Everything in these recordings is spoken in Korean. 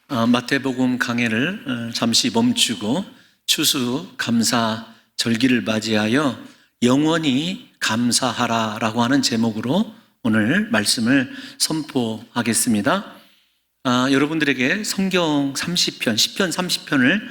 마태복음 강해를 잠시 멈추고 추수 감사 절기를 맞이하여 영원히 감사하라라고 하는 제목으로 오늘 말씀을 선포하겠습니다. 여러분들에게 성경 30편, 시편 30편을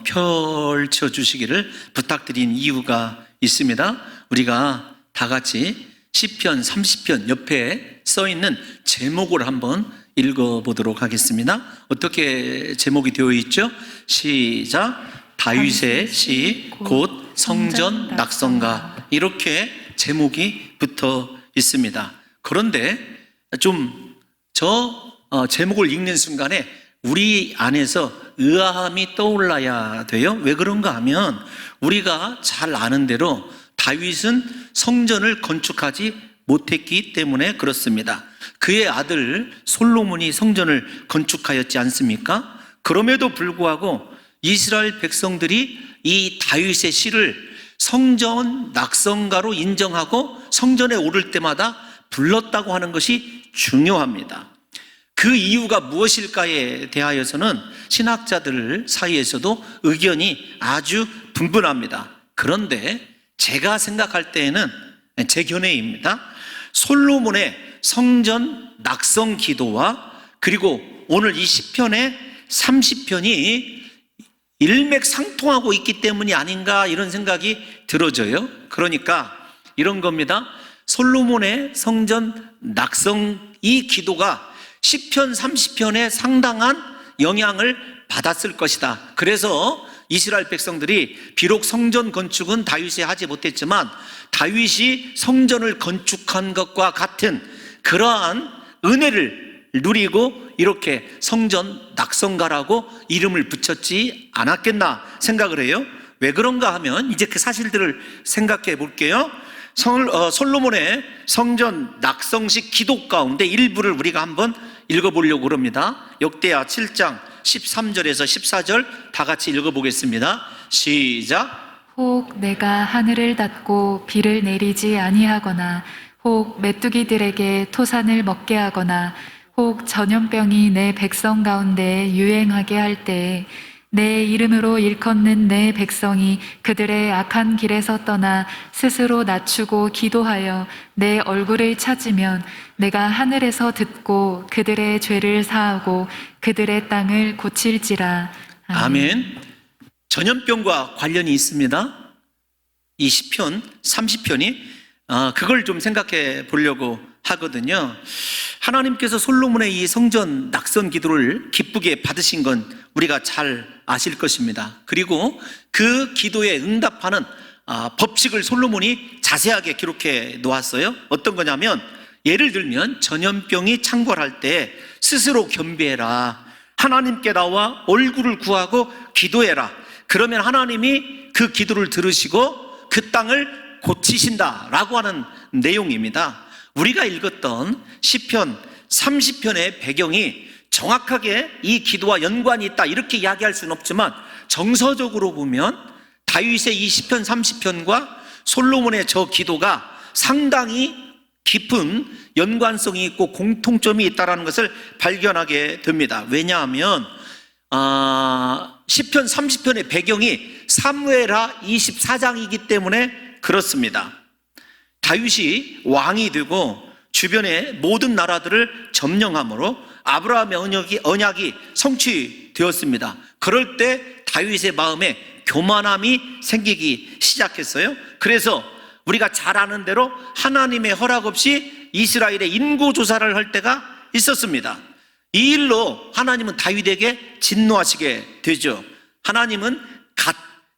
펼쳐주시기를 부탁드린 이유가 있습니다. 우리가 다 같이 시편 30편 옆에 써있는 제목을 한번 읽어보도록 하겠습니다. 어떻게 제목이 되어 있죠? 시작. 다윗의 시 곧 성전 낙성가, 이렇게 제목이 붙어 있습니다. 그런데 제목을 읽는 순간에 우리 안에서 의아함이 떠올라야 돼요. 왜 그런가 하면 우리가 잘 아는 대로 다윗은 성전을 건축하지 못했기 때문에 그렇습니다. 그의 아들 솔로몬이 성전을 건축하였지 않습니까? 그럼에도 불구하고 이스라엘 백성들이 이 다윗의 시를 성전 낙성가로 인정하고 성전에 오를 때마다 불렀다고 하는 것이 중요합니다. 그 이유가 무엇일까에 대하여서는 신학자들 사이에서도 의견이 아주 분분합니다. 그런데 제가 생각할 때에는 제 견해입니다. 솔로몬의 성전 낙성 기도와 그리고 오늘 이 시편의 30편이 일맥상통하고 있기 때문이 아닌가, 이런 생각이 들어져요. 그러니까 이런 겁니다. 솔로몬의 성전 낙성 이 기도가 시편 30편에 상당한 영향을 받았을 것이다. 그래서 이스라엘 백성들이 비록 성전 건축은 다윗이 하지 못했지만 다윗이 성전을 건축한 것과 같은 그러한 은혜를 누리고 이렇게 성전 낙성가라고 이름을 붙였지 않았겠나 생각을 해요. 왜 그런가 하면 이제 그 사실들을 생각해 볼게요. 솔로몬의 성전 낙성식 기도 가운데 일부를 우리가 한번 읽어보려고 합니다. 역대하 7장 13절에서 14절 다 같이 읽어보겠습니다. 시작. 혹 내가 하늘을 닫고 비를 내리지 아니하거나 혹 메뚜기들에게 토산을 먹게 하거나 혹 전염병이 내 백성 가운데 유행하게 할 때에 내 이름으로 일컫는 내 백성이 그들의 악한 길에서 떠나 스스로 낮추고 기도하여 내 얼굴을 찾으면 내가 하늘에서 듣고 그들의 죄를 사하고 그들의 땅을 고칠지라. 아멘. 전염병과 관련이 있습니다. 이 시편 30편이 그걸 좀 생각해 보려고 하거든요. 하나님께서 솔로몬의 이 성전 낙성 기도를 기쁘게 받으신 건 우리가 잘 아실 것입니다. 그리고 그 기도에 응답하는 법칙을 솔로몬이 자세하게 기록해 놓았어요. 어떤 거냐면, 예를 들면 전염병이 창궐할 때 스스로 겸비해라, 하나님께 나와 얼굴을 구하고 기도해라. 그러면 하나님이 그 기도를 들으시고 그 땅을 고치신다라고 하는 내용입니다. 우리가 읽었던 시편 30편의 배경이 정확하게 이 기도와 연관이 있다 이렇게 이야기할 수는 없지만, 정서적으로 보면 다윗의 이 시편 30편과 솔로몬의 저 기도가 상당히 깊은 연관성이 있고 공통점이 있다는 것을 발견하게 됩니다. 왜냐하면 시편 30편의 배경이 사무엘하 24장이기 때문에 그렇습니다. 다윗이 왕이 되고 주변의 모든 나라들을 점령함으로 아브라함의 언약이 성취되었습니다. 그럴 때 다윗의 마음에 교만함이 생기기 시작했어요. 그래서 우리가 잘 아는 대로 하나님의 허락 없이 이스라엘의 인구 조사를 할 때가 있었습니다. 이 일로 하나님은 다윗에게 진노하시게 되죠. 하나님은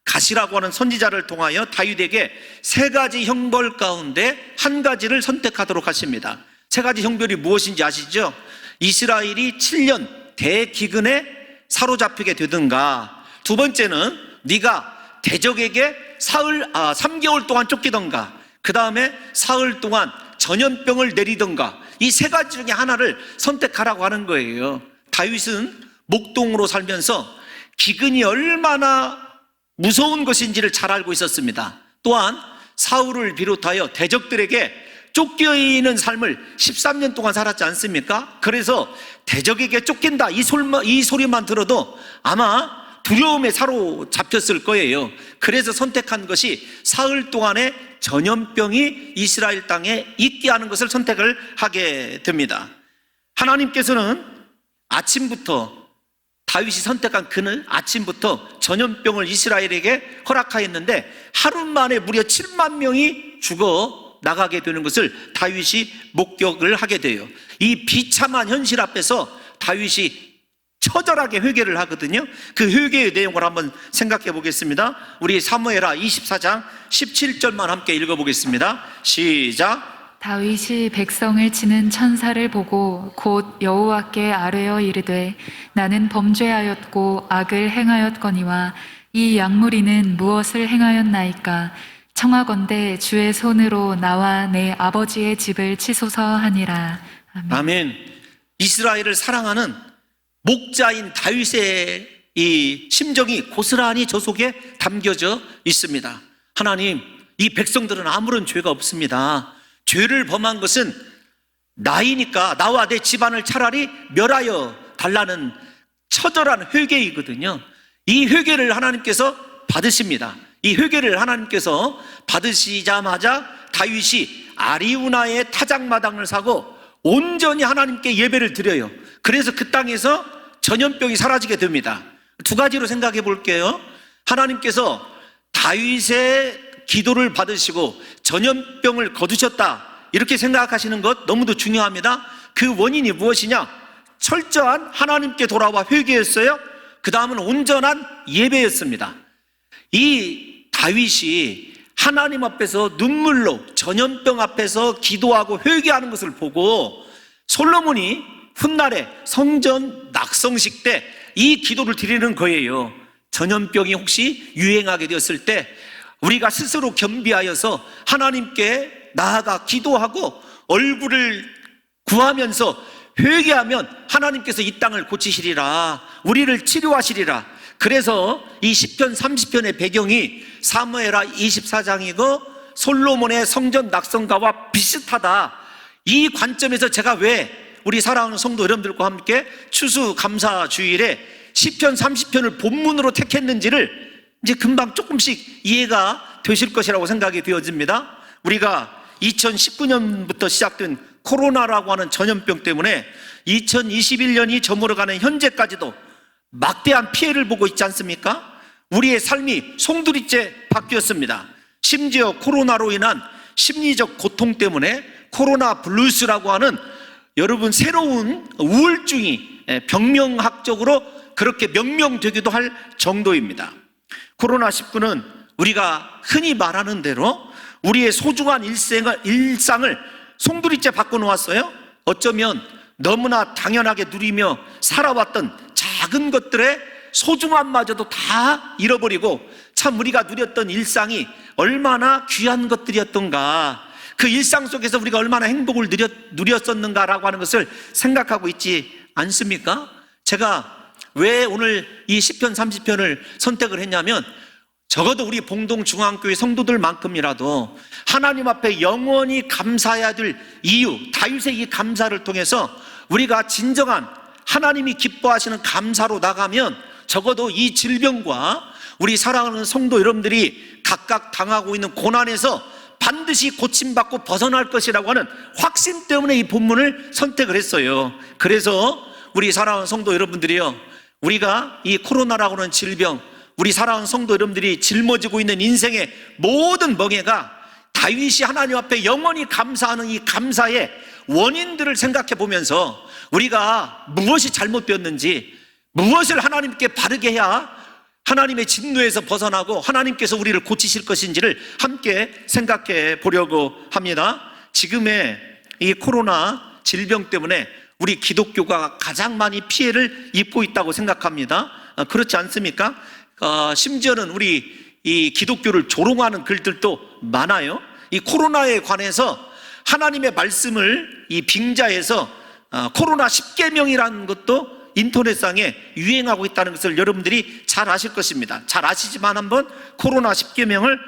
갓이라고 하는 선지자를 통하여 다윗에게 세 가지 형벌 가운데 한 가지를 선택하도록 하십니다. 세 가지 형벌이 무엇인지 아시죠? 이스라엘이 7년 대기근에 사로잡히게 되든가, 두 번째는 네가 대적에게 3개월 동안 쫓기던가, 그 다음에 사흘 동안 전염병을 내리던가, 이 세 가지 중에 하나를 선택하라고 하는 거예요. 다윗은 목동으로 살면서 기근이 얼마나 무서운 것인지를 잘 알고 있었습니다. 또한 사울을 비롯하여 대적들에게 쫓기는 삶을 13년 동안 살았지 않습니까? 그래서 대적에게 쫓긴다 이 소리만 들어도 아마 두려움에 사로잡혔을 거예요. 그래서 선택한 것이 사흘 동안의 전염병이 이스라엘 땅에 있게 하는 것을 선택을 하게 됩니다. 하나님께서는 아침부터 다윗이 선택한 그날 아침부터 전염병을 이스라엘에게 허락하였는데 하루 만에 무려 7만 명이 죽어 나가게 되는 것을 다윗이 목격을 하게 돼요. 이 비참한 현실 앞에서 다윗이 처절하게 회개를 하거든요. 그 회개의 내용을 한번 생각해 보겠습니다. 우리 사무엘하 24장 17절만 함께 읽어보겠습니다. 시작. 다윗이 백성을 치는 천사를 보고 곧 여호와께 아뢰어 이르되 나는 범죄하였고 악을 행하였거니와 이 약무리는 무엇을 행하였나이까 청하건대 주의 손으로 나와 내 아버지의 집을 치소서 하니라. 아멘. 아멘. 이스라엘을 사랑하는 목자인 다윗의 이 심정이 고스란히 저 속에 담겨져 있습니다. 하나님, 이 백성들은 아무런 죄가 없습니다. 죄를 범한 것은 나이니까 나와 내 집안을 차라리 멸하여 달라는 처절한 회개이거든요. 이 회개를 하나님께서 받으십니다. 이 회개를 하나님께서 받으시자마자 다윗이 아리우나의 타작마당을 사고 온전히 하나님께 예배를 드려요. 그래서 그 땅에서 전염병이 사라지게 됩니다. 두 가지로 생각해 볼게요. 하나님께서 다윗의 기도를 받으시고 전염병을 거두셨다 이렇게 생각하시는 것 너무도 중요합니다. 그 원인이 무엇이냐? 철저한 하나님께 돌아와 회개였어요. 그 다음은 온전한 예배였습니다. 이 다윗이 하나님 앞에서 눈물로 전염병 앞에서 기도하고 회개하는 것을 보고 솔로몬이 훗날에 성전 낙성식 때 이 기도를 드리는 거예요. 전염병이 혹시 유행하게 되었을 때 우리가 스스로 겸비하여서 하나님께 나아가 기도하고 얼굴을 구하면서 회개하면 하나님께서 이 땅을 고치시리라, 우리를 치료하시리라. 그래서 이 시편 30편의 배경이 사무엘하 24장이고 솔로몬의 성전 낙성가와 비슷하다. 이 관점에서 제가 왜 우리 사랑하는 성도 여러분들과 함께 추수감사주일에 시편 30편을 본문으로 택했는지를 이제 금방 조금씩 이해가 되실 것이라고 생각이 되어집니다. 우리가 2019년부터 시작된 코로나라고 하는 전염병 때문에 2021년이 저물어가는 현재까지도 막대한 피해를 보고 있지 않습니까? 우리의 삶이 송두리째 바뀌었습니다. 심지어 코로나로 인한 심리적 고통 때문에 코로나 블루스라고 하는 여러분 새로운 우울증이 병명학적으로 그렇게 명명되기도 할 정도입니다. 코로나19는 우리가 흔히 말하는 대로 우리의 소중한 일상을 송두리째 바꿔놓았어요. 어쩌면 너무나 당연하게 누리며 살아왔던 작은 것들의 소중함마저도 다 잃어버리고 참 우리가 누렸던 일상이 얼마나 귀한 것들이었던가, 그 일상 속에서 우리가 얼마나 행복을 누렸었는가라고 하는 것을 생각하고 있지 않습니까? 제가 왜 오늘 이 시편 30편을 선택을 했냐면 적어도 우리 봉동중앙교회 성도들만큼이라도 하나님 앞에 영원히 감사해야 될 이유, 다윗의 이 감사를 통해서 우리가 진정한 하나님이 기뻐하시는 감사로 나가면 적어도 이 질병과 우리 사랑하는 성도 여러분들이 각각 당하고 있는 고난에서 반드시 고침받고 벗어날 것이라고 하는 확신 때문에 이 본문을 선택을 했어요. 그래서 우리 사랑하는 성도 여러분들이요, 우리가 이 코로나라고 하는 질병, 우리 사랑하는 성도 여러분들이 짊어지고 있는 인생의 모든 멍해가 다윗이 하나님 앞에 영원히 감사하는 이 감사의 원인들을 생각해 보면서 우리가 무엇이 잘못되었는지, 무엇을 하나님께 바르게 해야 하나님의 진노에서 벗어나고 하나님께서 우리를 고치실 것인지를 함께 생각해 보려고 합니다. 지금의 이 코로나 질병 때문에 우리 기독교가 가장 많이 피해를 입고 있다고 생각합니다. 그렇지 않습니까? 심지어는 우리 이 기독교를 조롱하는 글들도 많아요. 이 코로나에 관해서 하나님의 말씀을 이 빙자해서 코로나 10계명이라는 것도 인터넷상에 유행하고 있다는 것을 여러분들이 잘 아실 것입니다. 잘 아시지만 한번 코로나 10계명을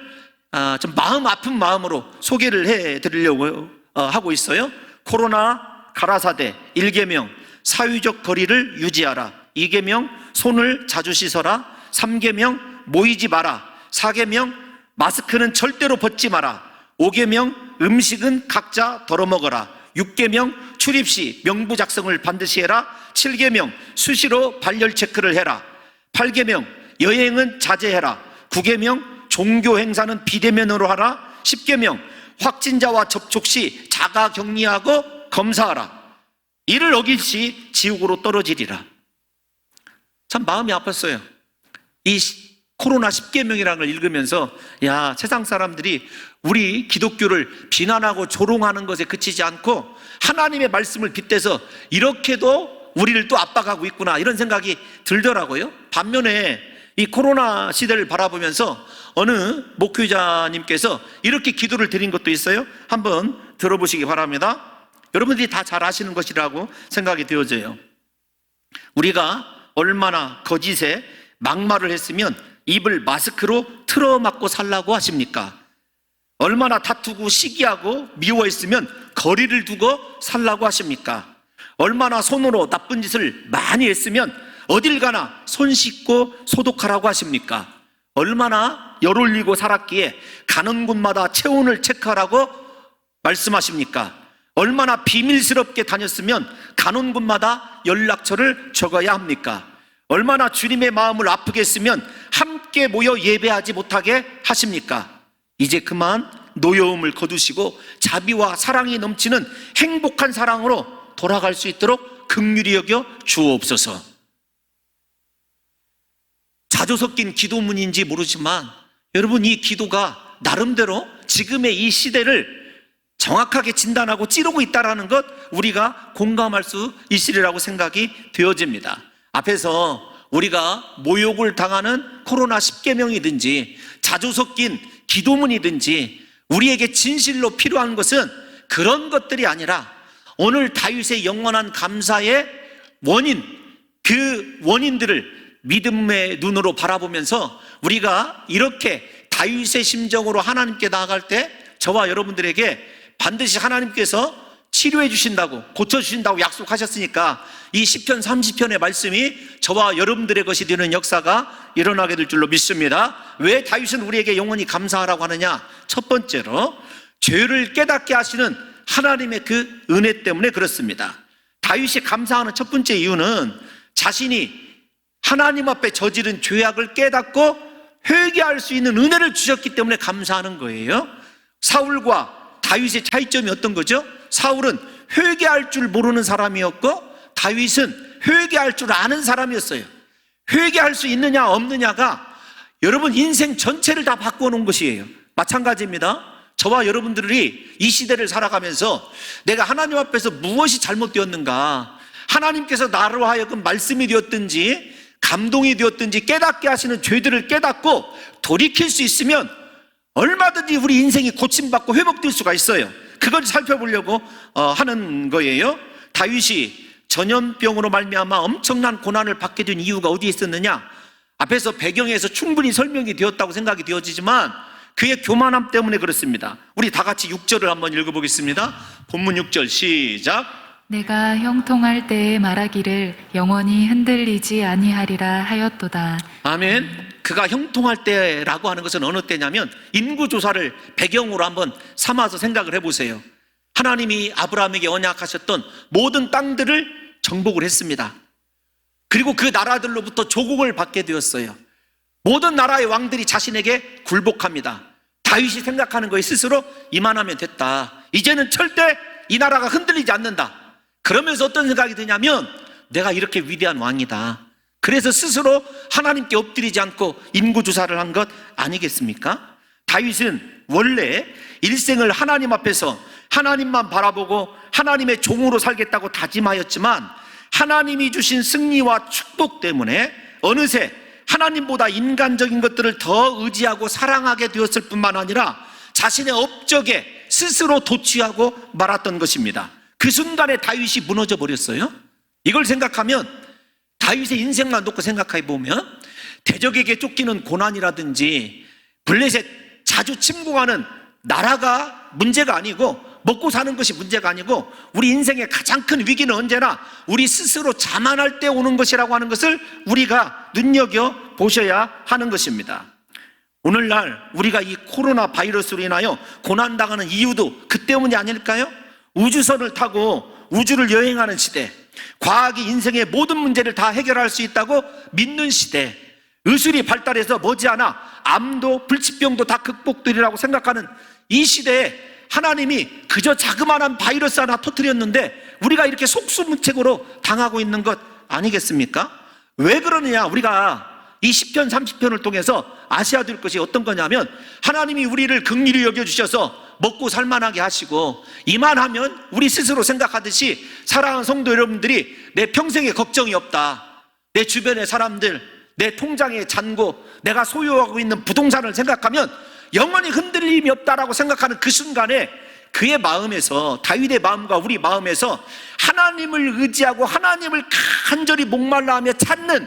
좀 마음 아픈 마음으로 소개를 해드리려고 하고 있어요. 코로나 가라사대 1계명 사회적 거리를 유지하라. 2계명 손을 자주 씻어라. 3계명 모이지 마라. 4계명 마스크는 절대로 벗지 마라. 5계명 음식은 각자 덜어 먹어라. 6계명 출입 시 명부 작성을 반드시 해라. 7계명 수시로 발열 체크를 해라. 8계명 여행은 자제해라. 9계명 종교 행사는 비대면으로 하라. 10계명 확진자와 접촉 시 자가 격리하고 검사하라. 이를 어길 시 지옥으로 떨어지리라. 참 마음이 아팠어요. 이 코로나 10계명이라는 걸 읽으면서 야, 세상 사람들이 우리 기독교를 비난하고 조롱하는 것에 그치지 않고 하나님의 말씀을 빗대서 이렇게도 우리를 또 압박하고 있구나, 이런 생각이 들더라고요. 반면에 이 코로나 시대를 바라보면서 어느 목회자님께서 이렇게 기도를 드린 것도 있어요. 한번 들어보시기 바랍니다. 여러분들이 다 잘 아시는 것이라고 생각이 되어져요. 우리가 얼마나 거짓에 막말을 했으면 입을 마스크로 틀어막고 살라고 하십니까? 얼마나 다투고 시기하고 미워했으면 거리를 두고 살라고 하십니까? 얼마나 손으로 나쁜 짓을 많이 했으면 어딜 가나 손 씻고 소독하라고 하십니까? 얼마나 열 올리고 살았기에 가는 곳마다 체온을 체크하라고 말씀하십니까? 얼마나 비밀스럽게 다녔으면 가는 곳마다 연락처를 적어야 합니까? 얼마나 주님의 마음을 아프게 했으면 함께 모여 예배하지 못하게 하십니까? 이제 그만 노여움을 거두시고 자비와 사랑이 넘치는 행복한 사랑으로 돌아갈 수 있도록 긍휼히 여겨 주옵소서. 자주 섞인 기도문인지 모르지만 여러분, 이 기도가 나름대로 지금의 이 시대를 정확하게 진단하고 찌르고 있다는 것, 우리가 공감할 수 있으리라고 생각이 되어집니다. 앞에서 우리가 모욕을 당하는 코로나 10계명이든지 자주 섞인 기도문이든지 우리에게 진실로 필요한 것은 그런 것들이 아니라 오늘 다윗의 영원한 감사의 원인, 그 원인들을 믿음의 눈으로 바라보면서 우리가 이렇게 다윗의 심정으로 하나님께 나아갈 때 저와 여러분들에게 반드시 하나님께서 치료해 주신다고, 고쳐주신다고 약속하셨으니까 이 시편 30편의 말씀이 저와 여러분들의 것이 되는 역사가 일어나게 될 줄로 믿습니다. 왜 다윗은 우리에게 영원히 감사하라고 하느냐? 첫 번째로 죄를 깨닫게 하시는 하나님의 그 은혜 때문에 그렇습니다. 다윗이 감사하는 첫 번째 이유는 자신이 하나님 앞에 저지른 죄악을 깨닫고 회개할 수 있는 은혜를 주셨기 때문에 감사하는 거예요. 사울과 다윗의 차이점이 어떤 거죠? 사울은 회개할 줄 모르는 사람이었고 다윗은 회개할 줄 아는 사람이었어요. 회개할 수 있느냐 없느냐가 여러분 인생 전체를 다 바꾸어 놓은 것이에요. 마찬가지입니다. 저와 여러분들이 이 시대를 살아가면서 내가 하나님 앞에서 무엇이 잘못되었는가, 하나님께서 나로 하여금 말씀이 되었든지 감동이 되었든지 깨닫게 하시는 죄들을 깨닫고 돌이킬 수 있으면 얼마든지 우리 인생이 고침받고 회복될 수가 있어요. 그걸 살펴보려고 하는 거예요. 다윗이 전염병으로 말미암아 엄청난 고난을 받게 된 이유가 어디에 있었느냐? 앞에서 배경에서 충분히 설명이 되었다고 생각이 되어지지만 그의 교만함 때문에 그렇습니다. 우리 다 같이 6절을 한번 읽어보겠습니다. 본문 6절 시작. 내가 형통할 때에 말하기를 영원히 흔들리지 아니하리라 하였도다. 아멘. 그가 형통할 때라고 하는 것은 어느 때냐면 인구조사를 배경으로 한번 삼아서 생각을 해보세요. 하나님이 아브라함에게 언약하셨던 모든 땅들을 정복을 했습니다. 그리고 그 나라들로부터 조공을 받게 되었어요. 모든 나라의 왕들이 자신에게 굴복합니다. 다윗이 생각하는 거에 스스로 이만하면 됐다, 이제는 절대 이 나라가 흔들리지 않는다. 그러면서 어떤 생각이 드냐면 내가 이렇게 위대한 왕이다. 그래서 스스로 하나님께 엎드리지 않고 인구조사를 한 것 아니겠습니까? 다윗은 원래 일생을 하나님 앞에서 하나님만 바라보고 하나님의 종으로 살겠다고 다짐하였지만 하나님이 주신 승리와 축복 때문에 어느새 하나님보다 인간적인 것들을 더 의지하고 사랑하게 되었을 뿐만 아니라 자신의 업적에 스스로 도취하고 말았던 것입니다. 그 순간에 다윗이 무너져 버렸어요. 이걸 생각하면 다윗의 인생만 놓고 생각해 보면 대적에게 쫓기는 고난이라든지 블레셋 자주 침공하는 나라가 문제가 아니고 먹고 사는 것이 문제가 아니고 우리 인생의 가장 큰 위기는 언제나 우리 스스로 자만할 때 오는 것이라고 하는 것을 우리가 눈여겨보셔야 하는 것입니다. 오늘날 우리가 이 코로나 바이러스로 인하여 고난당하는 이유도 그 때문이 아닐까요? 우주선을 타고 우주를 여행하는 시대, 과학이 인생의 모든 문제를 다 해결할 수 있다고 믿는 시대, 의술이 발달해서 머지않아 암도 불치병도 다 극복되리라고 생각하는 이 시대에 하나님이 그저 자그마한 바이러스 하나 터뜨렸는데 우리가 이렇게 속수무책으로 당하고 있는 것 아니겠습니까? 왜 그러느냐? 우리가 이 10편 30편을 통해서 아셔야 될 것이 어떤 거냐면 하나님이 우리를 긍휼히 여겨주셔서 먹고 살만하게 하시고 이만하면 우리 스스로 생각하듯이 사랑하는 성도 여러분들이 내 평생에 걱정이 없다, 내 주변의 사람들, 내 통장의 잔고, 내가 소유하고 있는 부동산을 생각하면 영원히 흔들림이 없다라고 생각하는 그 순간에 그의 마음에서, 다윗의 마음과 우리 마음에서 하나님을 의지하고 하나님을 간절히 목말라하며 찾는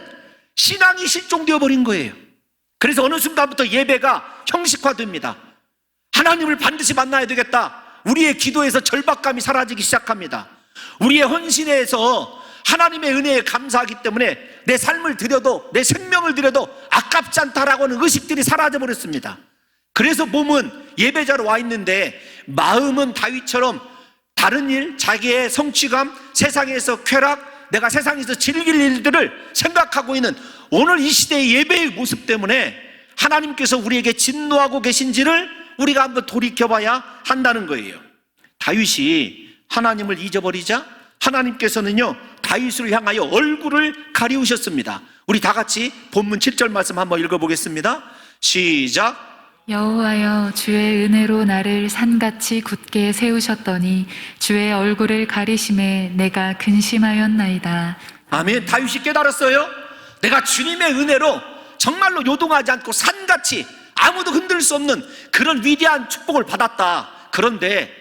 신앙이 실종되어 버린 거예요. 그래서 어느 순간부터 예배가 형식화됩니다. 하나님을 반드시 만나야 되겠다. 우리의 기도에서 절박감이 사라지기 시작합니다. 우리의 헌신에서 하나님의 은혜에 감사하기 때문에 내 삶을 드려도, 내 생명을 드려도 아깝지 않다라고 하는 의식들이 사라져버렸습니다. 그래서 몸은 예배자로 와 있는데 마음은 다윗처럼 다른 일, 자기의 성취감, 세상에서 쾌락, 내가 세상에서 즐길 일들을 생각하고 있는 오늘 이 시대의 예배의 모습 때문에 하나님께서 우리에게 진노하고 계신지를 우리가 한번 돌이켜봐야 한다는 거예요. 다윗이 하나님을 잊어버리자 하나님께서는요 다윗을 향하여 얼굴을 가리우셨습니다. 우리 다 같이 본문 7절 말씀 한번 읽어보겠습니다. 시작. 여호와여, 주의 은혜로 나를 산같이 굳게 세우셨더니 주의 얼굴을 가리심에 내가 근심하였나이다. 아멘. 다윗이 깨달았어요. 내가 주님의 은혜로 정말로 요동하지 않고 산같이 아무도 흔들 수 없는 그런 위대한 축복을 받았다. 그런데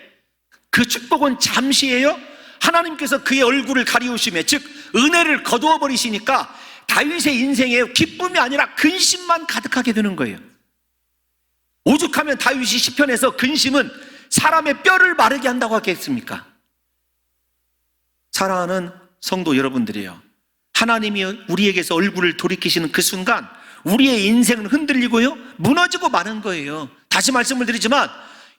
그 축복은 잠시예요. 하나님께서 그의 얼굴을 가리우심에, 즉 은혜를 거두어 버리시니까 다윗의 인생에 기쁨이 아니라 근심만 가득하게 되는 거예요. 오죽하면 다윗이 시편에서 근심은 사람의 뼈를 마르게 한다고 하겠습니까? 사랑하는 성도 여러분들이요, 하나님이 우리에게서 얼굴을 돌이키시는 그 순간 우리의 인생은 흔들리고요 무너지고 마는 거예요. 다시 말씀을 드리지만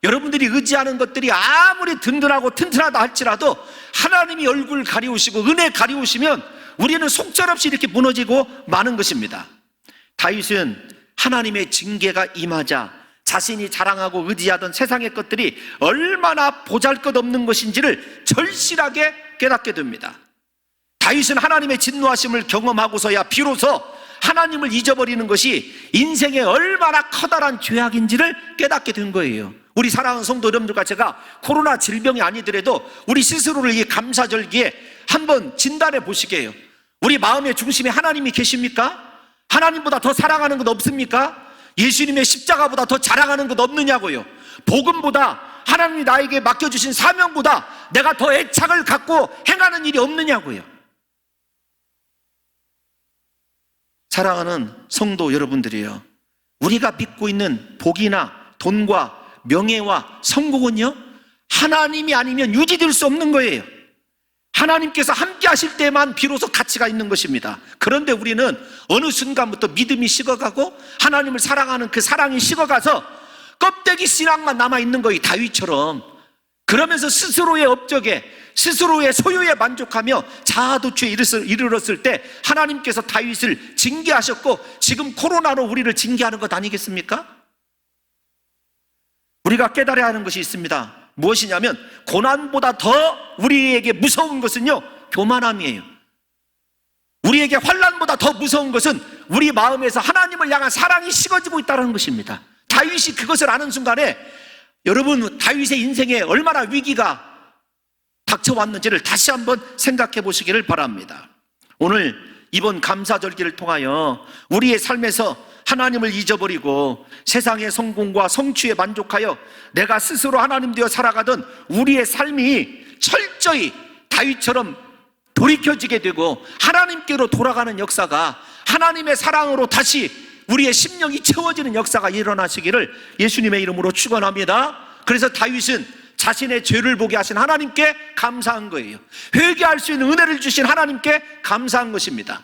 여러분들이 의지하는 것들이 아무리 든든하고 튼튼하다 할지라도 하나님이 얼굴 가리우시고 은혜 가리우시면 우리는 속절없이 이렇게 무너지고 마는 것입니다. 다윗은 하나님의 징계가 임하자 자신이 자랑하고 의지하던 세상의 것들이 얼마나 보잘것없는 것인지를 절실하게 깨닫게 됩니다. 다윗은 하나님의 진노하심을 경험하고서야 비로소 하나님을 잊어버리는 것이 인생에 얼마나 커다란 죄악인지를 깨닫게 된 거예요. 우리 사랑하는 성도 여러분들과 제가 코로나 질병이 아니더라도 우리 스스로를 이 감사절기에 한번 진단해 보시게요. 우리 마음의 중심에 하나님이 계십니까? 하나님보다 더 사랑하는 것 없습니까? 예수님의 십자가보다 더 자랑하는 것 없느냐고요. 복음보다, 하나님이 나에게 맡겨주신 사명보다 내가 더 애착을 갖고 행하는 일이 없느냐고요. 사랑하는 성도 여러분들이요, 우리가 믿고 있는 복이나 돈과 명예와 성공은요 하나님이 아니면 유지될 수 없는 거예요. 하나님께서 함께 하실 때만 비로소 가치가 있는 것입니다. 그런데 우리는 어느 순간부터 믿음이 식어가고 하나님을 사랑하는 그 사랑이 식어가서 껍데기 신앙만 남아있는 거예요. 다윗처럼. 그러면서 스스로의 업적에, 스스로의 소유에 만족하며 자아도취에 이르렀을 때 하나님께서 다윗을 징계하셨고 지금 코로나로 우리를 징계하는 것 아니겠습니까? 우리가 깨달아야 하는 것이 있습니다. 무엇이냐면 고난보다 더 우리에게 무서운 것은요 교만함이에요. 우리에게 환난보다 더 무서운 것은 우리 마음에서 하나님을 향한 사랑이 식어지고 있다는 것입니다. 다윗이 그것을 아는 순간에 여러분 다윗의 인생에 얼마나 위기가 닥쳐왔는지를 다시 한번 생각해 보시기를 바랍니다. 오늘 이번 감사절기를 통하여 우리의 삶에서 하나님을 잊어버리고 세상의 성공과 성취에 만족하여 내가 스스로 하나님 되어 살아가던 우리의 삶이 철저히 다윗처럼 돌이켜지게 되고 하나님께로 돌아가는 역사가, 하나님의 사랑으로 다시 우리의 심령이 채워지는 역사가 일어나시기를 예수님의 이름으로 축원합니다. 그래서 다윗은 자신의 죄를 보게 하신 하나님께 감사한 거예요. 회개할 수 있는 은혜를 주신 하나님께 감사한 것입니다.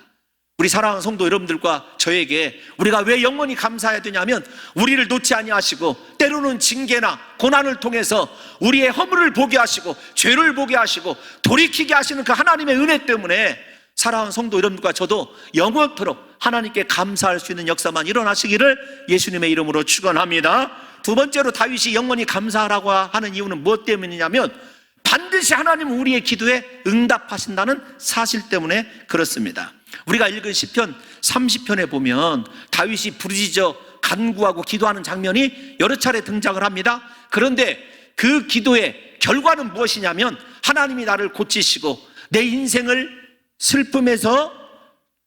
우리 사랑하는 성도 여러분들과 저에게 우리가 왜 영원히 감사해야 되냐면, 우리를 놓지 아니하시고 때로는 징계나 고난을 통해서 우리의 허물을 보게 하시고 죄를 보게 하시고 돌이키게 하시는 그 하나님의 은혜 때문에 사랑하는 성도 여러분들과 저도 영원토록 하나님께 감사할 수 있는 역사만 일어나시기를 예수님의 이름으로 축원합니다. 두 번째로 다윗이 영원히 감사하라고 하는 이유는 무엇 때문이냐면, 반드시 하나님은 우리의 기도에 응답하신다는 사실 때문에 그렇습니다. 우리가 읽은 시편 30편에 보면 다윗이 부르짖어 간구하고 기도하는 장면이 여러 차례 등장을 합니다. 그런데 그 기도의 결과는 무엇이냐면, 하나님이 나를 고치시고 내 인생을 슬픔에서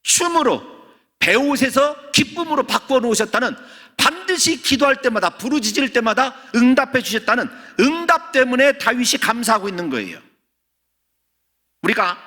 춤으로, 배옷에서 기쁨으로 바꾸어 놓으셨다는, 반드시 기도할 때마다 부르짖을 때마다 응답해 주셨다는 응답 때문에 다윗이 감사하고 있는 거예요. 우리가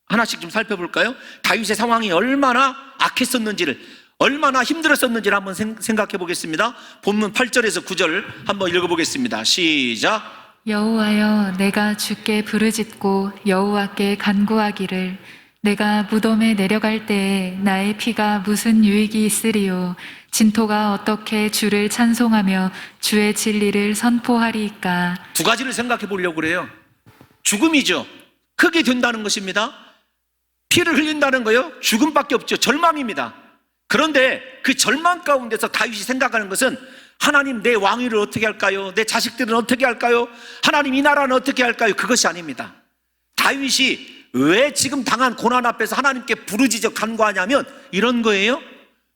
하나씩 좀 살펴볼까요? 다윗의 상황이 얼마나 악했었는지를, 얼마나 힘들었었는지를 한번 생각해 보겠습니다. 본문 8절에서 9절 한번 읽어보겠습니다. 시작. 여호와여, 내가 주께 부르짖고 여호와께 간구하기를, 내가 무덤에 내려갈 때에 나의 피가 무슨 유익이 있으리요? 진토가 어떻게 주를 찬송하며 주의 진리를 선포하리이까? 두 가지를 생각해 보려고 그래요. 죽음이죠. 크게 된다는 것입니다. 피를 흘린다는 거요, 죽음밖에 없죠. 절망입니다. 그런데 그 절망 가운데서 다윗이 생각하는 것은, 하나님, 내 왕위를 어떻게 할까요? 내 자식들은 어떻게 할까요? 하나님, 이 나라는 어떻게 할까요? 그것이 아닙니다. 다윗이 왜 지금 당한 고난 앞에서 하나님께 부르짖어 간구하냐면 이런 거예요.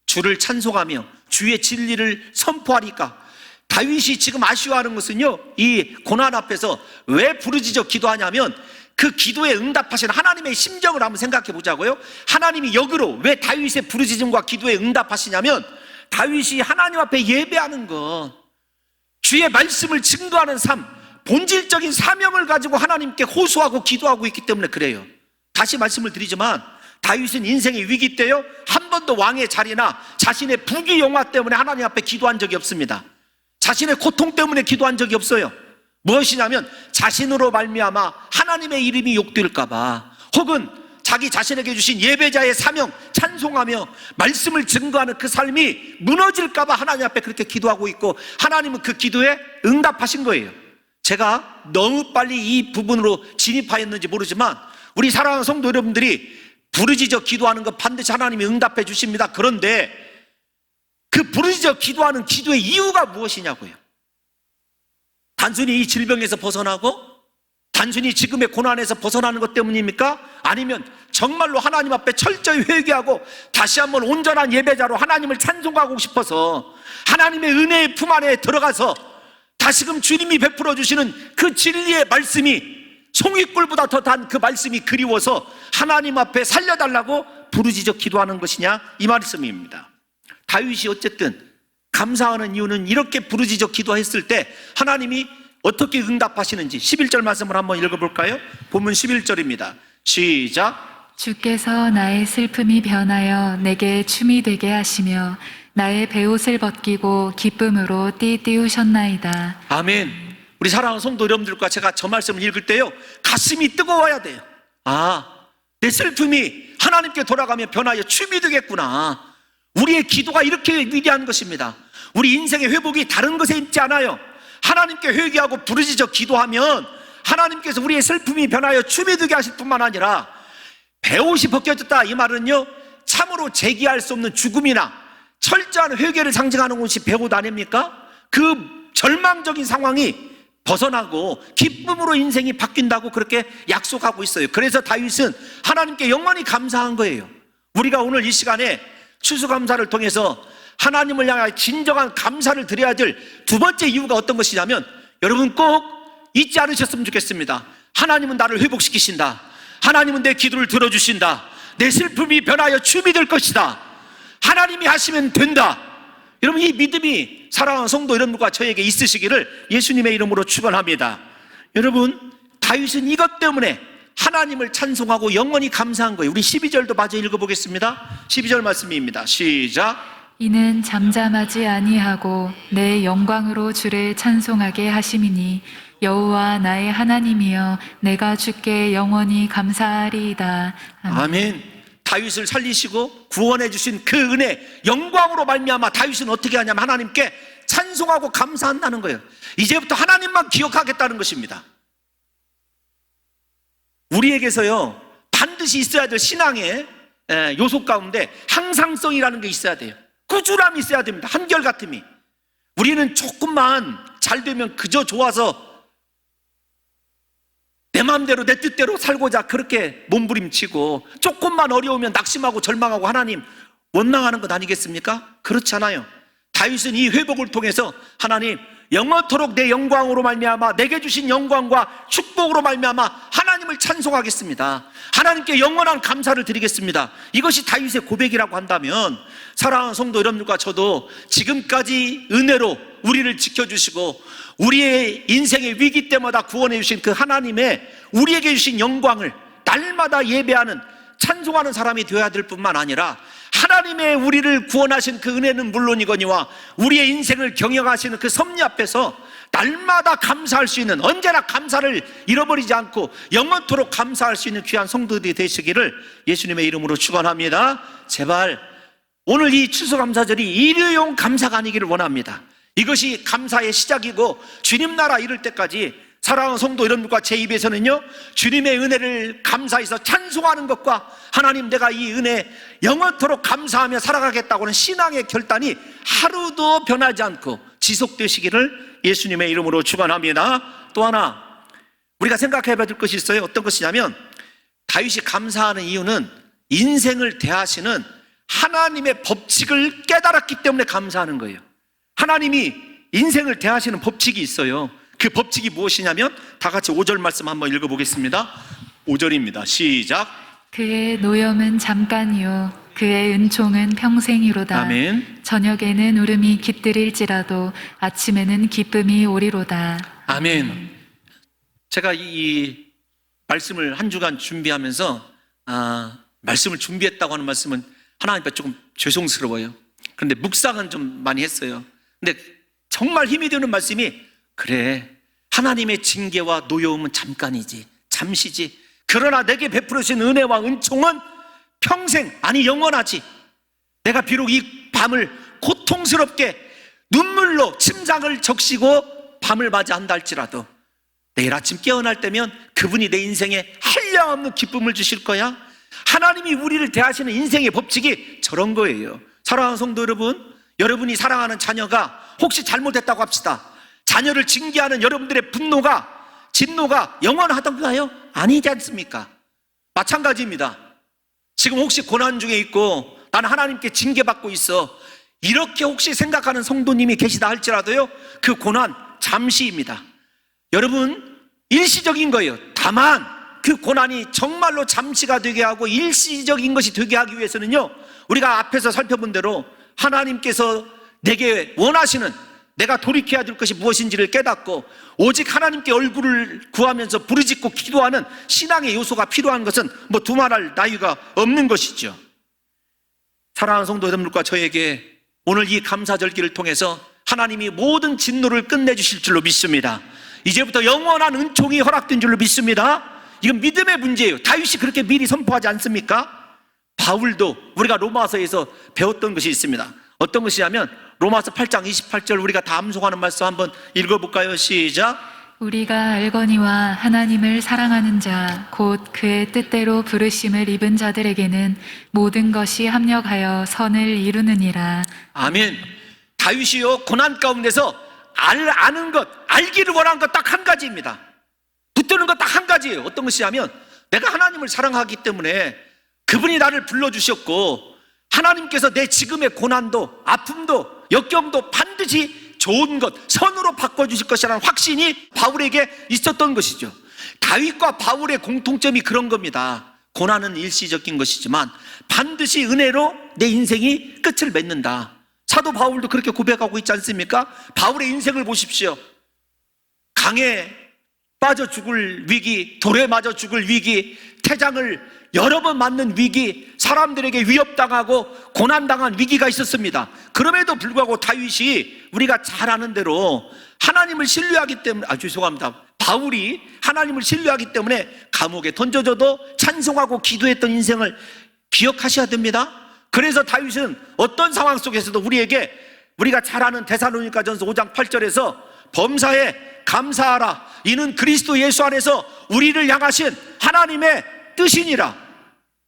주를 찬송하며 주의 진리를 선포하리까. 다윗이 지금 아쉬워하는 것은요, 이 고난 앞에서 왜 부르짖어 기도하냐면, 그 기도에 응답하신 하나님의 심정을 한번 생각해 보자고요. 하나님이 역으로 왜 다윗의 부르짖음과 기도에 응답하시냐면, 다윗이 하나님 앞에 예배하는 것, 주의 말씀을 증거하는 삶, 본질적인 사명을 가지고 하나님께 호소하고 기도하고 있기 때문에 그래요. 다시 말씀을 드리지만, 다윗은 인생의 위기 때요, 한 번도 왕의 자리나 자신의 부귀 영화 때문에 하나님 앞에 기도한 적이 없습니다. 자신의 고통 때문에 기도한 적이 없어요. 무엇이냐면, 자신으로 말미암아 하나님의 이름이 욕될까 봐, 혹은 자기 자신에게 주신 예배자의 사명 찬송하며 말씀을 증거하는 그 삶이 무너질까 봐 하나님 앞에 그렇게 기도하고 있고, 하나님은 그 기도에 응답하신 거예요. 제가 너무 빨리 이 부분으로 진입하였는지 모르지만, 우리 사랑하는 성도 여러분들이 부르짖어 기도하는 것 반드시 하나님이 응답해 주십니다. 그런데 그 부르짖어 기도하는 기도의 이유가 무엇이냐고요. 단순히 이 질병에서 벗어나고, 단순히 지금의 고난에서 벗어나는 것 때문입니까? 아니면 정말로 하나님 앞에 철저히 회개하고 다시 한번 온전한 예배자로 하나님을 찬송하고 싶어서 하나님의 은혜의 품 안에 들어가서 다시금 주님이 베풀어 주시는 그 진리의 말씀이 송이꿀보다 더 단 그 말씀이 그리워서 하나님 앞에 살려달라고 부르짖어 기도하는 것이냐, 이 말씀입니다. 다윗이 어쨌든 감사하는 이유는, 이렇게 부르짖어 기도했을 때 하나님이 어떻게 응답하시는지 11절 말씀을 한번 읽어볼까요? 본문 11절입니다. 시작. 주께서 나의 슬픔이 변하여 내게 춤이 되게 하시며 나의 베옷을 벗기고 기쁨으로 띠띠우셨나이다. 아멘. 우리 사랑하는 성도 여러분들과 제가 저 말씀을 읽을 때요, 가슴이 뜨거워야 돼요. 아, 내 슬픔이 하나님께 돌아가면 변하여 춤이 되겠구나. 우리의 기도가 이렇게 위대한 것입니다. 우리 인생의 회복이 다른 것에 있지 않아요. 하나님께 회개하고 부르짖어 기도하면 하나님께서 우리의 슬픔이 변하여 춤이 되게 하실 뿐만 아니라, 베옷이 벗겨졌다, 이 말은요, 참으로 재기할 수 없는 죽음이나 철저한 회개를 상징하는 것이 베옷 아닙니까? 그 절망적인 상황이 벗어나고 기쁨으로 인생이 바뀐다고 그렇게 약속하고 있어요. 그래서 다윗은 하나님께 영원히 감사한 거예요. 우리가 오늘 이 시간에 추수감사를 통해서 하나님을 향해 진정한 감사를 드려야 될 두 번째 이유가 어떤 것이냐면, 여러분 꼭 잊지 않으셨으면 좋겠습니다. 하나님은 나를 회복시키신다. 하나님은 내 기도를 들어주신다. 내 슬픔이 변하여 춤이 될 것이다. 하나님이 하시면 된다. 여러분, 이 믿음이 사랑하는 성도 여러분과 저에게 있으시기를 예수님의 이름으로 축원합니다. 여러분, 다윗은 이것 때문에 하나님을 찬송하고 영원히 감사한 거예요. 우리 12절도 마저 읽어보겠습니다. 12절 말씀입니다. 시작. 이는 잠잠하지 아니하고 내 영광으로 주를 찬송하게 하심이니 여호와 나의 하나님이여 내가 주께 영원히 감사하리이다. 아멘. 아멘. 다윗을 살리시고 구원해 주신 그 은혜, 영광으로 말미암아 다윗은 어떻게 하냐면 하나님께 찬송하고 감사한다는 거예요. 이제부터 하나님만 기억하겠다는 것입니다. 우리에게서요 반드시 있어야 될 신앙의 요소 가운데 항상성이라는 게 있어야 돼요. 꾸준함이 있어야 됩니다. 한결같음이. 우리는 조금만 잘 되면 그저 좋아서 내 마음대로 내 뜻대로 살고자 그렇게 몸부림치고, 조금만 어려우면 낙심하고 절망하고 하나님 원망하는 것 아니겠습니까? 그렇지 않아요. 다윗은 이 회복을 통해서 하나님 영원토록 내 영광으로 말미암아 내게 주신 영광과 축복으로 말미암아 하나님을 찬송하겠습니다. 하나님께 영원한 감사를 드리겠습니다. 이것이 다윗의 고백이라고 한다면, 사랑하는 성도 여러분들과 저도 지금까지 은혜로 우리를 지켜주시고 우리의 인생의 위기 때마다 구원해 주신 그 하나님의 우리에게 주신 영광을 날마다 예배하는 찬송하는 사람이 되어야 될 뿐만 아니라, 하나님의 우리를 구원하신 그 은혜는 물론이거니와 우리의 인생을 경영하시는 그 섭리 앞에서 날마다 감사할 수 있는, 언제나 감사를 잃어버리지 않고 영원토록 감사할 수 있는 귀한 성도들이 되시기를 예수님의 이름으로 축원합니다. 제발 오늘 이 추수감사절이 일회용 감사가 아니기를 원합니다. 이것이 감사의 시작이고 주님 나라 이룰 때까지 사랑하는 성도 여러분과 제 입에서는요 주님의 은혜를 감사해서 찬송하는 것과 하나님 내가 이 은혜 영원토록 감사하며 살아가겠다고 하는 신앙의 결단이 하루도 변하지 않고 지속되시기를 예수님의 이름으로 축원합니다. 또 하나 우리가 생각해 봐야 될 것이 있어요. 어떤 것이냐면, 다윗이 감사하는 이유는 인생을 대하시는 하나님의 법칙을 깨달았기 때문에 감사하는 거예요. 하나님이 인생을 대하시는 법칙이 있어요. 그 법칙이 무엇이냐면, 다 같이 5절 말씀 한번 읽어보겠습니다. 5절입니다. 시작. 그의 노염은 잠깐이요 그의 은총은 평생이로다. 아멘. 저녁에는 울음이 깃들일지라도 아침에는 기쁨이 오리로다. 아멘. 제가 이 말씀을 한 주간 준비하면서 말씀을 준비했다고 하는 말씀은 하나님 앞에 조금 죄송스러워요. 그런데 묵상은 좀 많이 했어요. 근데 정말 힘이 되는 말씀이, 그래 하나님의 징계와 노여움은 잠깐이지, 잠시지, 그러나 내게 베풀으신 은혜와 은총은 평생, 아니 영원하지. 내가 비록 이 밤을 고통스럽게 눈물로 침상을 적시고 밤을 맞이한다 할지라도 내일 아침 깨어날 때면 그분이 내 인생에 한량없는 기쁨을 주실 거야. 하나님이 우리를 대하시는 인생의 법칙이 저런 거예요. 사랑하는 성도 여러분, 여러분이 사랑하는 자녀가 혹시 잘못했다고 합시다. 자녀를 징계하는 여러분들의 분노가, 진노가 영원하던가요? 아니지 않습니까? 마찬가지입니다. 지금 혹시 고난 중에 있고 나는 하나님께 징계받고 있어, 이렇게 혹시 생각하는 성도님이 계시다 할지라도요, 그 고난 잠시입니다. 여러분, 일시적인 거예요. 다만 그 고난이 정말로 잠시가 되게 하고 일시적인 것이 되게 하기 위해서는요, 우리가 앞에서 살펴본 대로 하나님께서 내게 원하시는, 내가 돌이켜야 될 것이 무엇인지를 깨닫고 오직 하나님께 얼굴을 구하면서 부르짖고 기도하는 신앙의 요소가 필요한 것은 뭐 두말할 나위가 없는 것이죠. 사랑하는 성도 여러분들과 저에게 오늘 이 감사절기를 통해서 하나님이 모든 진노를 끝내주실 줄로 믿습니다. 이제부터 영원한 은총이 허락된 줄로 믿습니다. 이건 믿음의 문제예요. 다윗이 그렇게 미리 선포하지 않습니까? 바울도 우리가 로마서에서 배웠던 것이 있습니다. 어떤 것이냐면 로마서 8장 28절 우리가 다 암송하는 말씀 한번 읽어볼까요? 시작. 우리가 알거니와 하나님을 사랑하는 자 곧 그의 뜻대로 부르심을 입은 자들에게는 모든 것이 합력하여 선을 이루느니라. 아멘. 다윗이요 고난 가운데서 아는 것, 알기를 원한 것 딱 한 가지입니다. 붙드는 것 딱 한 가지예요. 어떤 것이냐면, 내가 하나님을 사랑하기 때문에 그분이 나를 불러주셨고 하나님께서 내 지금의 고난도 아픔도 역경도 반드시 좋은 것, 선으로 바꿔주실 것이라는 확신이 바울에게 있었던 것이죠. 다윗과 바울의 공통점이 그런 겁니다. 고난은 일시적인 것이지만 반드시 은혜로 내 인생이 끝을 맺는다. 사도 바울도 그렇게 고백하고 있지 않습니까? 바울의 인생을 보십시오. 강에 빠져 죽을 위기, 돌에 맞아 죽을 위기, 태장을 여러 번 맞는 위기, 사람들에게 위협당하고 고난당한 위기가 있었습니다. 그럼에도 불구하고 다윗이 우리가 잘 아는 대로 하나님을 신뢰하기 때문에, 죄송합니다. 바울이 하나님을 신뢰하기 때문에 감옥에 던져져도 찬송하고 기도했던 인생을 기억하셔야 됩니다. 그래서 다윗은 어떤 상황 속에서도 우리에게, 우리가 잘 아는 데살로니가전서 5장 8절에서 범사에 감사하라, 이는 그리스도 예수 안에서 우리를 향하신 하나님의 뜻이니라.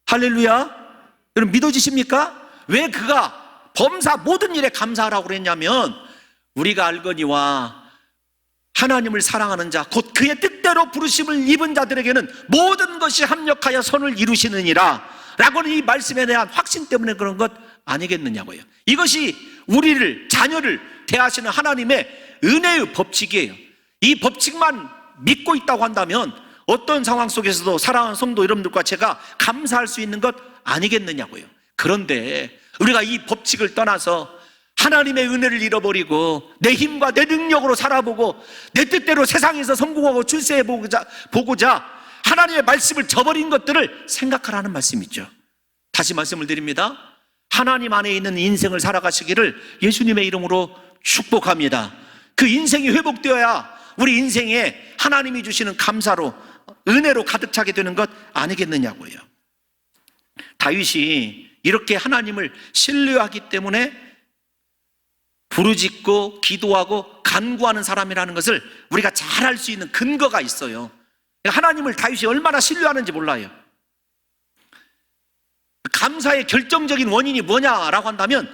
할렐루야. 여러분 믿어지십니까? 왜 그가 범사 모든 일에 감사하라고 그랬냐면, 우리가 알거니와 하나님을 사랑하는 자 곧 그의 뜻대로 부르심을 입은 자들에게는 모든 것이 합력하여 선을 이루시느니라 라고는 이 말씀에 대한 확신 때문에 그런 것 아니겠느냐고요. 이것이 우리를, 자녀를 대하시는 하나님의 은혜의 법칙이에요. 이 법칙만 믿고 있다고 한다면 어떤 상황 속에서도 사랑하는 성도 여러분들과 제가 감사할 수 있는 것 아니겠느냐고요. 그런데 우리가 이 법칙을 떠나서 하나님의 은혜를 잃어버리고 내 힘과 내 능력으로 살아보고 내 뜻대로 세상에서 성공하고 출세해보고자 하나님의 말씀을 저버린 것들을 생각하라는 말씀이죠. 다시 말씀을 드립니다. 하나님 안에 있는 인생을 살아가시기를 예수님의 이름으로 축복합니다. 그 인생이 회복되어야 우리 인생에 하나님이 주시는 감사로, 은혜로 가득 차게 되는 것 아니겠느냐고요. 다윗이 이렇게 하나님을 신뢰하기 때문에 부르짖고 기도하고 간구하는 사람이라는 것을 우리가 잘 알 수 있는 근거가 있어요. 하나님을 다윗이 얼마나 신뢰하는지 몰라요. 감사의 결정적인 원인이 뭐냐라고 한다면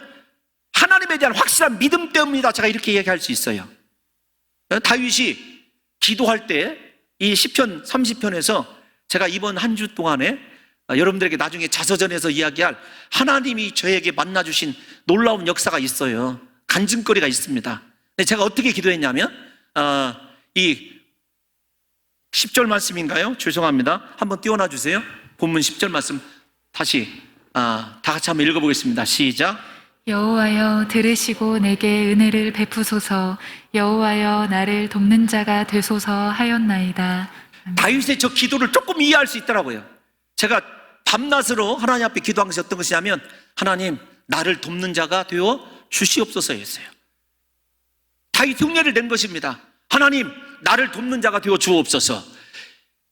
하나님에 대한 확실한 믿음 때문이다, 제가 이렇게 얘기할 수 있어요. 다윗이 기도할 때 이 시편 30편에서 제가 이번 한 주 동안에 여러분들에게 나중에 자서전에서 이야기할 하나님이 저에게 만나주신 놀라운 역사가 있어요. 간증거리가 있습니다. 제가 어떻게 기도했냐면 이 10절 말씀인가요? 죄송합니다. 한번 띄워놔 주세요. 본문 10절 말씀 다시 다 같이 한번 읽어보겠습니다. 시작. 여호와여 들으시고 내게 은혜를 베푸소서. 여호와여 나를 돕는 자가 되소서 하였나이다. 다윗의 저 기도를 조금 이해할 수 있더라고요. 제가 밤낮으로 하나님 앞에 기도한 것이 어떤 것이냐면, 하나님 나를 돕는 자가 되어 주시옵소서였어요. 다윗 흉내를 낸 것입니다. 하나님 나를 돕는 자가 되어 주옵소서.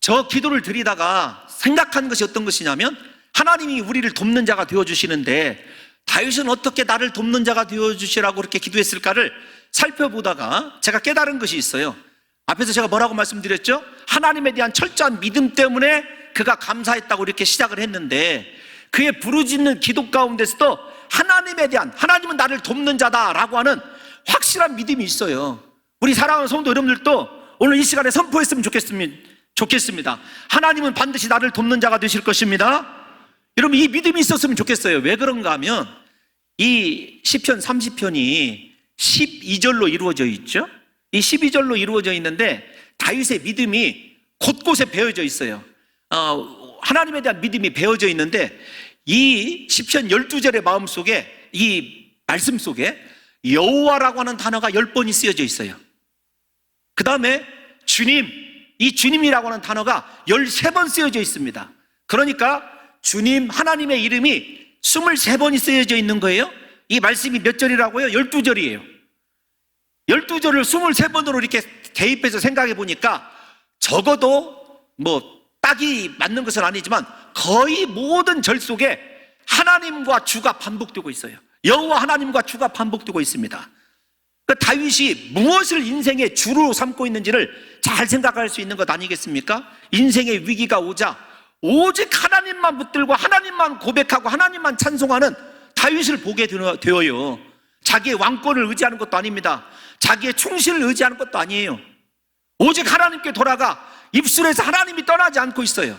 저 기도를 드리다가 생각한 것이 어떤 것이냐면, 하나님이 우리를 돕는 자가 되어 주시는데 다윗은 어떻게 나를 돕는 자가 되어 주시라고 그렇게 기도했을까를 살펴보다가 제가 깨달은 것이 있어요. 앞에서 제가 뭐라고 말씀드렸죠? 하나님에 대한 철저한 믿음 때문에 그가 감사했다고 이렇게 시작을 했는데, 그의 부르짖는 기도 가운데서도 하나님에 대한, 하나님은 나를 돕는 자다라고 하는 확실한 믿음이 있어요. 우리 사랑하는 성도 여러분들도 오늘 이 시간에 선포했으면 좋겠습니다. 하나님은 반드시 나를 돕는 자가 되실 것입니다. 여러분 이 믿음이 있었으면 좋겠어요. 왜 그런가 하면 이 시편 30편이 12절로 이루어져 있죠. 이 12절로 이루어져 있는데 다윗의 믿음이 곳곳에 배어져 있어요. 하나님에 대한 믿음이 배어져 있는데 이 시편 12절의 마음속에, 이 말씀 속에 여호와라고 하는 단어가 10번이 쓰여져 있어요. 그 다음에 주님, 이 주님이라고 하는 단어가 13번 쓰여져 있습니다. 그러니까 주님, 하나님의 이름이 23번이 쓰여져 있는 거예요. 이 말씀이 몇 절이라고요? 12절이에요 12절을 23번으로 이렇게 대입해서 생각해 보니까 적어도 딱이 맞는 것은 아니지만 거의 모든 절 속에 하나님과 주가 반복되고 있어요. 여호와 하나님과 주가 반복되고 있습니다. 그러니까 다윗이 무엇을 인생의 주로 삼고 있는지를 잘 생각할 수 있는 것 아니겠습니까? 인생의 위기가 오자 오직 하나님만 붙들고 하나님만 고백하고 하나님만 찬송하는 다윗을 보게 되어요. 자기의 왕권을 의지하는 것도 아닙니다. 자기의 충실을 의지하는 것도 아니에요. 오직 하나님께 돌아가 입술에서 하나님이 떠나지 않고 있어요.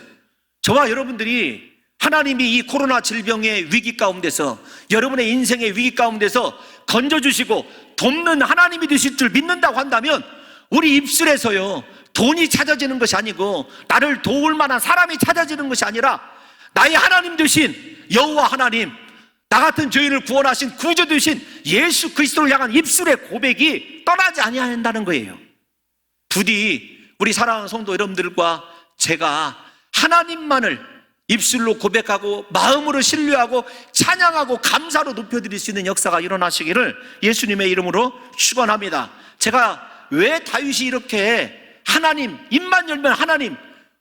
저와 여러분들이 하나님이 이 코로나 질병의 위기 가운데서, 여러분의 인생의 위기 가운데서 건져주시고 돕는 하나님이 되실 줄 믿는다고 한다면 우리 입술에서요 돈이 찾아지는 것이 아니고 나를 도울 만한 사람이 찾아지는 것이 아니라 나의 하나님 되신 여호와 하나님, 나 같은 죄인을 구원하신 구주 되신 예수 그리스도를 향한 입술의 고백이 떠나지 아니한다는 거예요. 부디 우리 사랑하는 성도 여러분들과 제가 하나님만을 입술로 고백하고 마음으로 신뢰하고 찬양하고 감사로 높여드릴 수 있는 역사가 일어나시기를 예수님의 이름으로 축원합니다. 제가 왜 다윗이 이렇게 하나님, 입만 열면 하나님,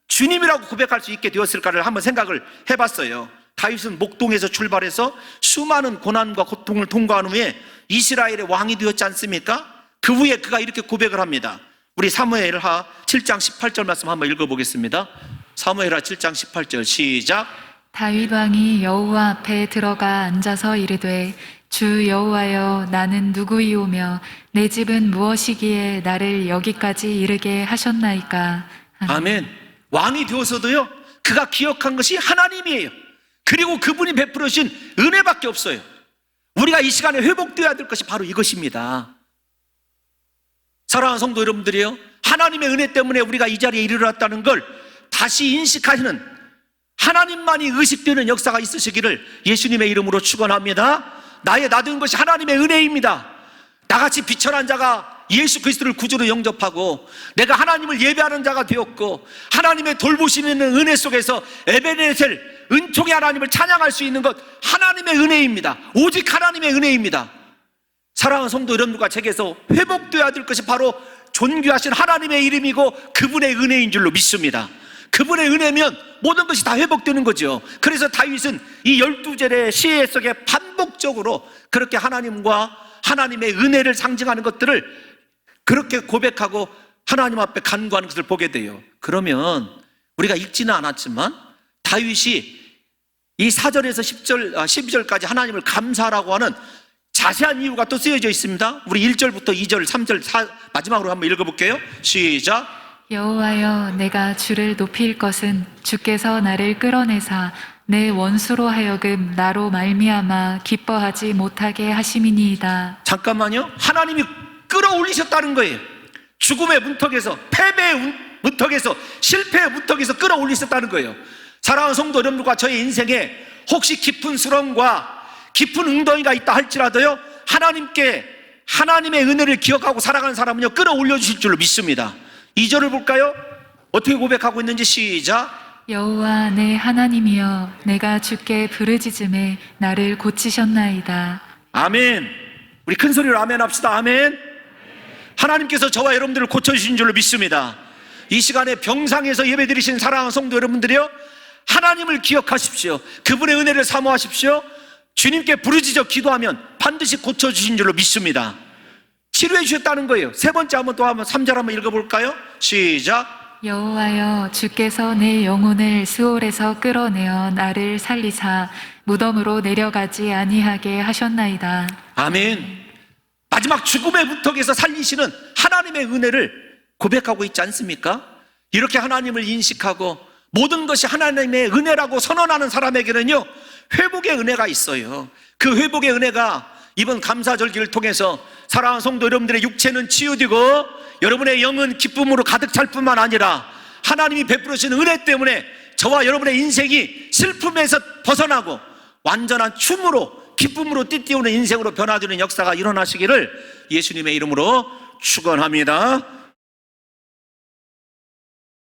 주님이라고 고백할 수 있게 되었을까를 한번 생각을 해봤어요. 다윗은 목동에서 출발해서 수많은 고난과 고통을 통과한 후에 이스라엘의 왕이 되었지 않습니까? 그 후에 그가 이렇게 고백을 합니다. 우리 사무엘하 7장 18절 말씀 한번 읽어보겠습니다. 사무엘하 7장 18절 시작. 다윗 왕이 여호와 앞에 들어가 앉아서 이르되 주 여호와여 나는 누구이오며 내 집은 무엇이기에 나를 여기까지 이르게 하셨나이까. 아멘. 왕이 되어서도요, 그가 기억한 것이 하나님이에요. 그리고 그분이 베풀어 주신 은혜밖에 없어요. 우리가 이 시간에 회복되어야 될 것이 바로 이것입니다. 사랑하는 성도 여러분들이요, 하나님의 은혜 때문에 우리가 이 자리에 이르렀다는 걸 다시 인식하시는, 하나님만이 의식되는 역사가 있으시기를 예수님의 이름으로 축원합니다. 나의 나된 것이 하나님의 은혜입니다. 나같이 비천한 자가 예수 그리스도를 구주로 영접하고 내가 하나님을 예배하는 자가 되었고 하나님의 돌보시는 은혜 속에서 에베네셀, 은총의 하나님을 찬양할 수 있는 것, 하나님의 은혜입니다. 오직 하나님의 은혜입니다. 사랑하는 성도 여러분들과 제게서 회복되어야 될 것이 바로 존귀하신 하나님의 이름이고 그분의 은혜인 줄로 믿습니다. 그분의 은혜면 모든 것이 다 회복되는 거죠. 그래서 다윗은 이 12절의 시에 속에 반복적으로 그렇게 하나님과 하나님의 은혜를 상징하는 것들을 그렇게 고백하고 하나님 앞에 간구하는 것을 보게 돼요. 그러면 우리가 읽지는 않았지만 다윗이 이 4절에서 12절까지 하나님을 감사하라고 하는 자세한 이유가 또 쓰여져 있습니다. 우리 1절부터 2절, 3절, 마지막으로 한번 읽어볼게요. 시작. 여호와여 내가 주를 높일 것은 주께서 나를 끌어내사 내 원수로 하여금 나로 말미암아 기뻐하지 못하게 하심이니이다. 잠깐만요. 하나님이 끌어올리셨다는 거예요. 죽음의 문턱에서, 패배의 문턱에서, 실패의 문턱에서 끌어올리셨다는 거예요. 사랑하는 성도 여러분들과 저의 인생에 혹시 깊은 수렁과 깊은 웅덩이가 있다 할지라도요, 하나님의 은혜를 기억하고 살아가는 사람은요, 끌어올려 주실 줄로 믿습니다. 2절을 볼까요? 어떻게 고백하고 있는지 시작. 여호와 내 하나님이여 내가 주께 부르짖음에 나를 고치셨나이다. 아멘. 우리 큰 소리로 아멘 합시다. 아멘. 하나님께서 저와 여러분들을 고쳐주신 줄로 믿습니다. 이 시간에 병상에서 예배드리신 사랑하는 성도 여러분들이요, 하나님을 기억하십시오. 그분의 은혜를 사모하십시오. 주님께 부르짖어 기도하면 반드시 고쳐주신 줄로 믿습니다. 치료해 주셨다는 거예요. 세 번째 한번 또 한번 3절 한번 읽어볼까요? 시작. 여호와여 주께서 내 영혼을 스올에서 끌어내어 나를 살리사 무덤으로 내려가지 아니하게 하셨나이다. 아멘. 마지막 죽음의 문턱에서 살리시는 하나님의 은혜를 고백하고 있지 않습니까? 이렇게 하나님을 인식하고 모든 것이 하나님의 은혜라고 선언하는 사람에게는요, 회복의 은혜가 있어요. 그 회복의 은혜가 이번 감사절기를 통해서 사랑하는 성도 여러분들의 육체는 치유되고 여러분의 영은 기쁨으로 가득 찰 뿐만 아니라 하나님이 베풀으신 은혜 때문에 저와 여러분의 인생이 슬픔에서 벗어나고 완전한 춤으로, 기쁨으로 띠띠우는 인생으로 변화되는 역사가 일어나시기를 예수님의 이름으로 축원합니다.